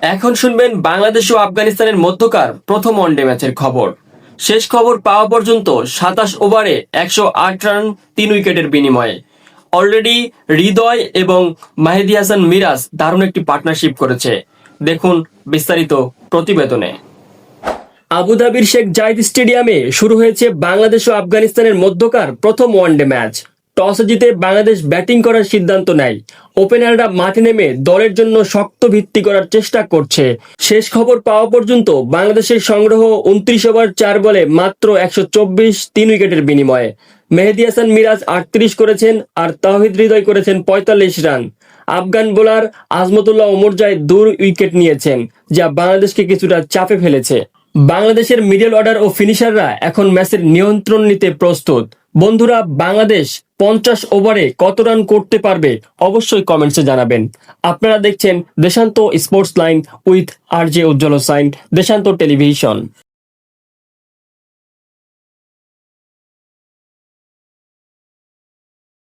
এখন শুনবেন বাংলাদেশ ও আফগানিস্তানের মধ্যকার প্রথম ওয়ানডে ম্যাচের খবর। শেষ খবর পাওয়া পর্যন্ত ২৭ ওভারে ১০৮ রান ৩ উইকেটের বিনিময়ে। অলরেডি হৃদয় এবং মাহেদী হাসান মিরাজ দারুণ একটি পার্টনারশিপ করেছে। দেখুন বিস্তারিত প্রতিবেদনে। আবুধাবির শেখ জায়েদ স্টেডিয়ামে শুরু হয়েছে বাংলাদেশ ও আফগানিস্তানের মধ্যকার প্রথম ওয়ানডে ম্যাচ। টসে জিতে বাংলাদেশ ব্যাটিং করার সিদ্ধান্ত নেয়। ওপেনাররা মাঠে নেমে দলের জন্য শক্ত ভিত্তি করার চেষ্টা করছে। শেষ খবর পাওয়া পর্যন্ত বাংলাদেশের সংগ্রহ ২৯ ওভার ৪ বলে মাত্র ১২৪ ৩ উইকেটের বিনিময়ে। মেহেদী হাসান মিরাজ ৩৮ করেছেন আর তাওহিদ হৃদয় করেছেন ৪৫ run. Afghan bowler Azmatullah Omarzai ২ wicket নিয়েছেন, যা বাংলাদেশকে কিছুটা চাপে ফেলেছে। বাংলাদেশের মিডল অর্ডার ও ফিনিশাররা এখন ম্যাচের নিয়ন্ত্রণ নিতে প্রস্তুত। বন্ধুরা, বাংলাদেশ ৫০ ওভারে কত রান করতে পারবে অবশ্যই কমেন্টসে জানাবেন। আপনারা দেখছেন Deshanta sports line with RJ Ujjwal Hossain, Deshanta television.